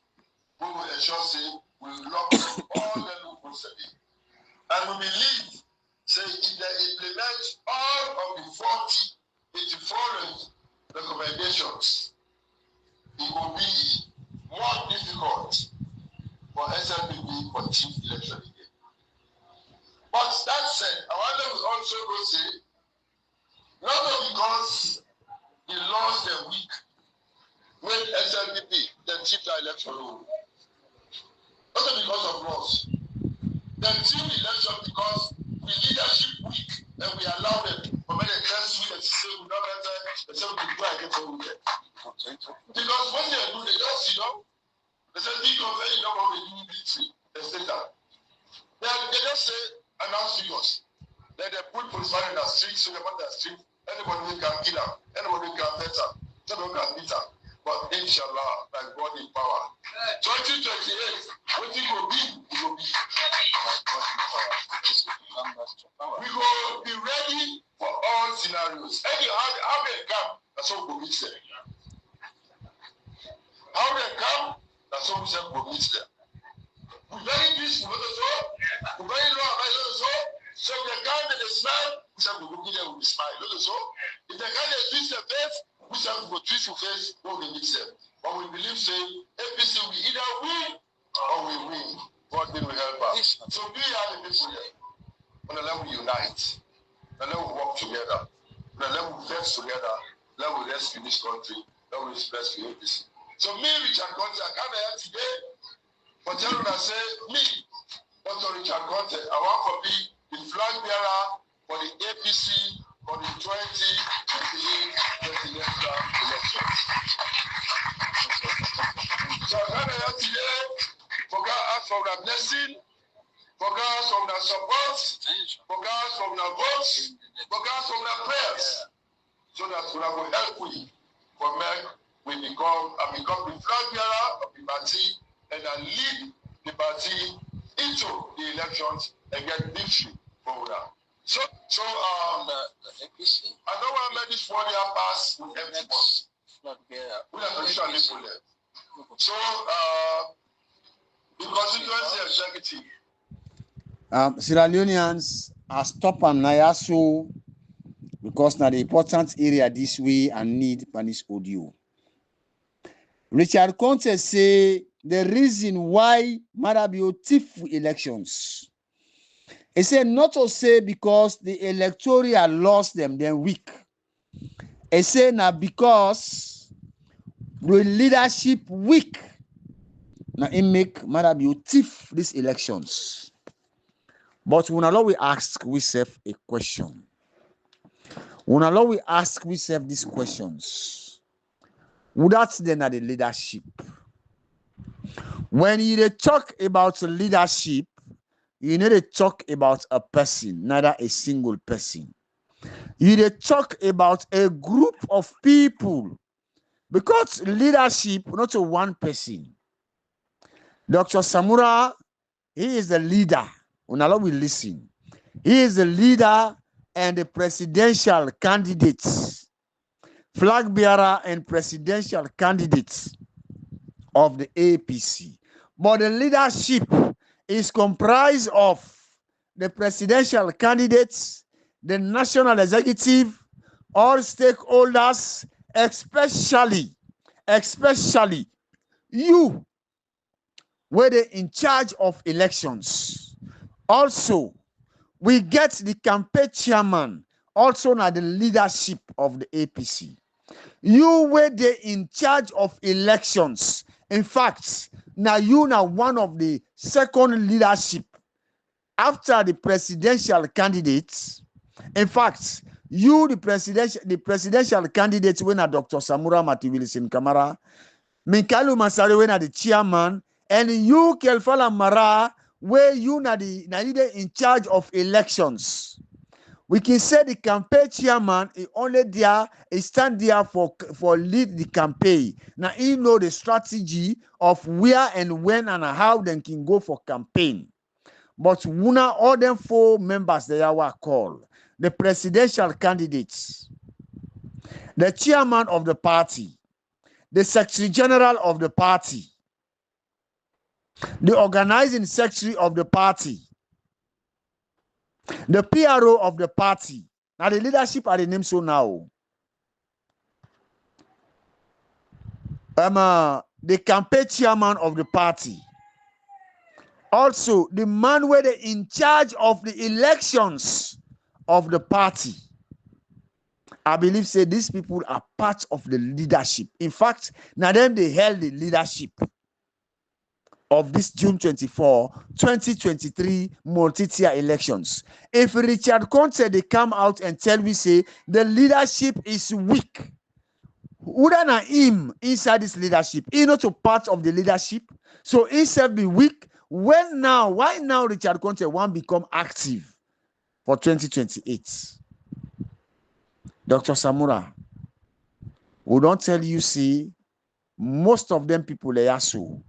We will ensure say we lock all the loopholes in. And we believe, say, if they implement all of the 84 recommendations, it will be more difficult for SLPP for chief election again. But that said, I want to also go say, not only because the laws are weak, when SLPP then chief the election rule, not only because of laws, they chief the election because we leadership weak and we allow them. But when they can't see and say we don't enter, they say we do I get over there. Because when they do, they just sit down. They say, think of any number of the military, they say that. They just say, announce figures. Then they put policemen in the street, so they want the street. Anybody can kill them, anybody can hurt them, anybody can beat them. But inshallah, like God in power. 2028, what it will be, it will be. We will be ready for all scenarios. How they come, that's how we will meet them. How they come, that's how we will meet them. We're very peaceful, we're very low, so if they come and they smile, we say we will be there with a smile. If they come and twist their face, we say we will twist your face, we will meet them. But we believe, say, APC will either win or we win. God will help us. So we are the people here. And let we unite. And let we work together. And let we flex together. Let we rescue this country. Let we rescue APC. So me, Richard Conte, I come here today for telling us, say, me, Dr. Richard Conte, I want to be the flag bearer for the APC for the 2028 presidential elections. So I come here today for God ask for the blessing, for God ask for the support, for God ask for the votes, for God ask for the prayers, so that we will help we for make we become the flag bearer of the party and then lead the party into the elections and get victory for that. So the APC. I don't want to let this 1 year pass with empty box. We are traditional people there. So the constituency executive. Sierra Leoneans are stop am na so because na the important area this way and need Spanish audio. Richard Conte say the reason why Marabio thief elections. He said not to say because the electoral lost them, they're weak. He said now because the leadership weak. Now it make Marabio thief these elections. But when we ask ourselves a question. When we ask ourselves these questions. Without then the leadership. When you talk about leadership, you need to talk about a person, not a single person. You need to talk about a group of people. Because leadership, not a one person. Dr. Samura, he is the leader. Unalo will listen. He is the leader and the presidential candidates, flag bearer and presidential candidates of the APC. But the leadership is comprised of the presidential candidates, the national executive, all stakeholders, especially you, where they in charge of elections. Also, we get the campaign chairman, also now the leadership of the APC. You were there in charge of elections. In fact, now you now one of the second leadership after the presidential candidates. In fact, you the presidential candidate when a Dr. Samura Matiwilson Kamara, Minkalu Masari when a the chairman, and you Kelfala Mara where you na the leader in charge of elections. We can say the campaign chairman is only there, he stand there for lead the campaign. Now he know the strategy of where and when and how they can go for campaign. But Wuna, all them 4 members they were called the presidential candidates, the chairman of the party, the secretary general of the party, the organizing secretary of the party, the PRO of the party. Now the leadership are the name so now. The campaign chairman of the party. Also, the man where they in charge of the elections of the party. I believe say these people are part of the leadership. In fact, now them they held the leadership of this June 24, 2023 multi-tier elections. If Richard Conte they come out and tell me say the leadership is weak, wouldn't him inside this leadership, he not a part of the leadership, so he said be weak. When now, why now Richard Conte won't become active for 2028? Dr. Samura, we don't tell you, see, most of them people they are so.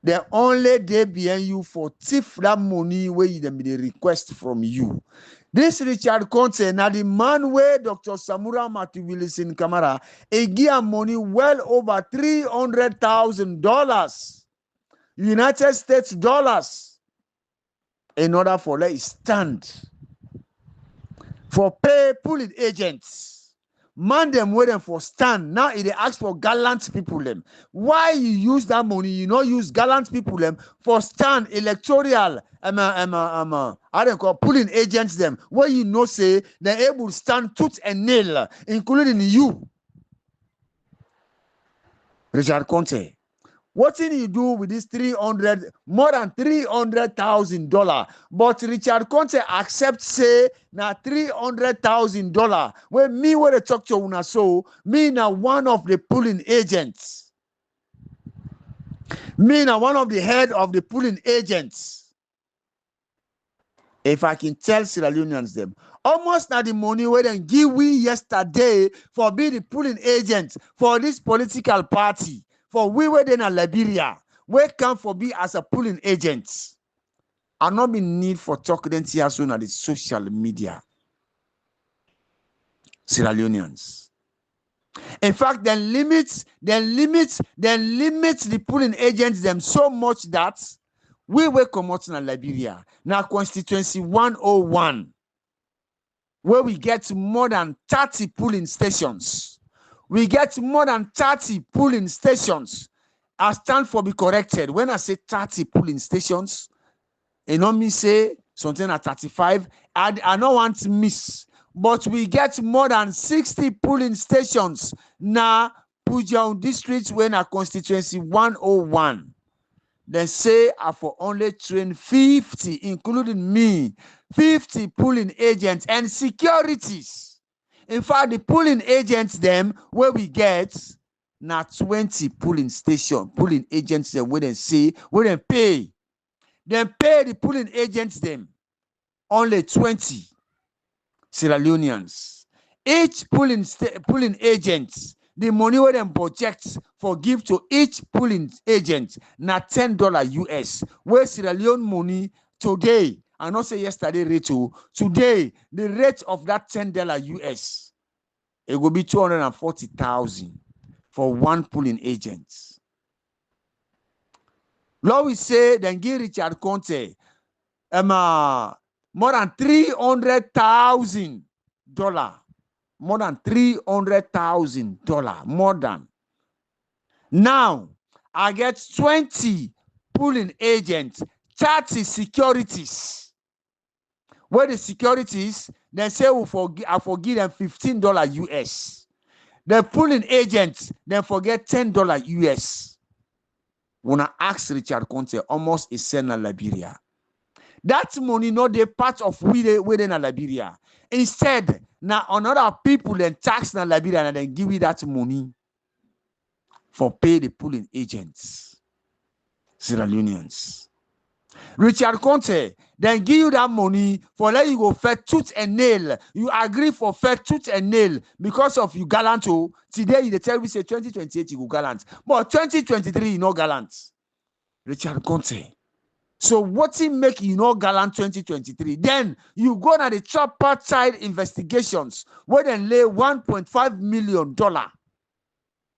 They only they behind you for thief that money where you them be the request from you. This Richard Conte, now the man where Dr. Samura Matiwilson Kamara, he give money well over $300,000 United States dollars in order for let it stand for pay pulling agents. Man them waiting for stand. Now they ask for gallant people them. Why you use that money? You not use gallant people them for stand electoral I don't call pulling agents them. Where you know say they're able to stand tooth and nail, including you. Richard Conte. What did you do with this more than $300,000? But Richard Conte accepts say now $300,000. When me were talk to una so me now one of the pulling agents. Me now one of the head of the pulling agents. If I can tell Sierra Leoneans them, almost now the money where they give we yesterday for being the pulling agent for this political party. For we were then in Liberia, we come for be as a pulling agent. I not be need for talking here soon at the social media. Sierra Leoneans. In fact, they limit the pulling agents them so much that we were coming in Liberia. Now constituency 101, where we get more than 30 pulling stations. We get more than 30 pulling stations. I stand for be corrected. When I say 30 pulling stations, you know me say something at 35. I don't want to miss. But we get more than 60 pulling stations now Pujao district when a constituency 101. They say I for only train 50, including me, 50 pulling agents and securities. In fact, the pulling agents them where we get now 20 pulling agents them where they say where they pay. Then pay the pulling agents them only 20 Sierra Leoneans. Each pulling agents, the money where them project for give to each pulling agent now $10 US. Where Sierra Leone money today, I not say yesterday rate today, the rate of that $10 US, it will be 240,000 for one pulling agent. Lord we say then give Richard Conte more than $300,000. More than $300,000. More than. Now I get 20 pulling agents, 30 securities. Where the securities, they say I forgive them $15 US. The pulling agents then forget $10 US. When I ask Richard Conte, almost a cent in Liberia. That money not the part of within Liberia. Instead, now another people then tax in Liberia and then give you that money for pay the pulling agents, Sierra Leoneans. Richard Conte then give you that money for let you go fair tooth and nail. You agree for fair tooth and nail because of you gallant. Oh, today you tell me say 2028 you go gallant, but 2023 you no gallant. Richard Conte. So what he make you no gallant 2023? Then you go to the tripartite investigations where then lay $1.5 million.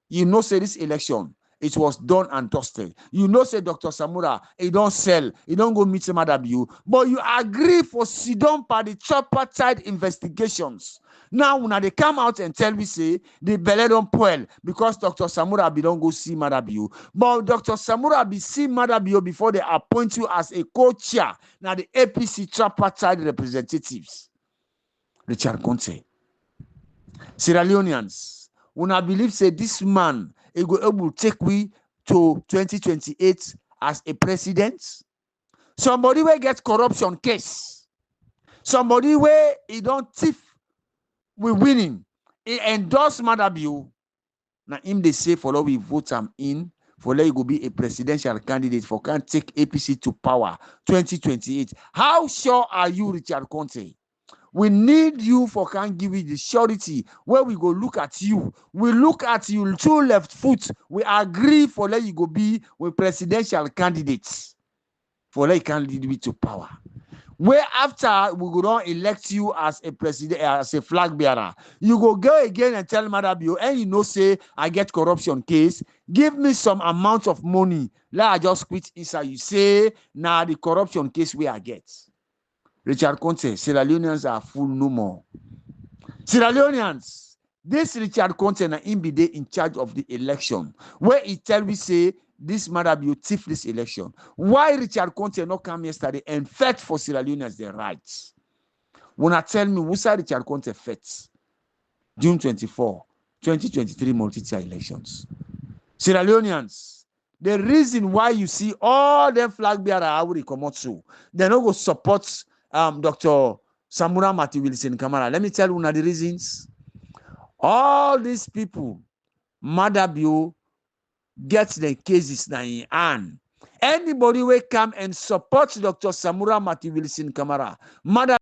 You know say this election, it was done and dusted. You know say Dr. Samura, he don't sell, he don't go meet MW, but you agree for Sidon by the tripartite investigations. Now, when they come out and tell me, say, the belly don't poil because Dr. Samura be don't go see MW. But Dr. Samura be see MW before they appoint you as a co-chair. Now, the APC tripartite representatives. Richard Conte. Sierra Leoneans, when I believe, say, this man he go able to take we to 2028 as a president. Somebody will get corruption case. Somebody where he don't thief. We winning. He endorse MW. Now him they say for we vote him in for let you go be a presidential candidate for can take APC to power 2028. How sure are you, Richard Conte? We need you for can give you the surety where we go look at you. We look at you two left foot. We agree for let you go be with presidential candidates for let you can lead me to power. Where after we go don't elect you as a president, as a flag bearer, you go again and tell MW, and you know, say, I get corruption case, give me some amount of money. Let I just quit inside. You say, now the corruption case where I get. Richard Conte, Sierra Leoneans are full no more. Sierra Leoneans, this Richard Conte na him be in charge of the election. Where he tell me, say, this matter be thief this election. Why Richard Conte not come yesterday and fight for Sierra Leoneans their rights? When I tell me who's Richard Conte fights June 24, 2023 multi-tier elections. Sierra Leoneans, the reason why you see all them flag bearers how they come out so, they don't go support Dr. Samura Mati Wilson Kamara. Let me tell you one of the reasons. All these people, Madabio, get the cases now in hand. Anybody will come and support Dr. Samura Mati Wilson Kamara,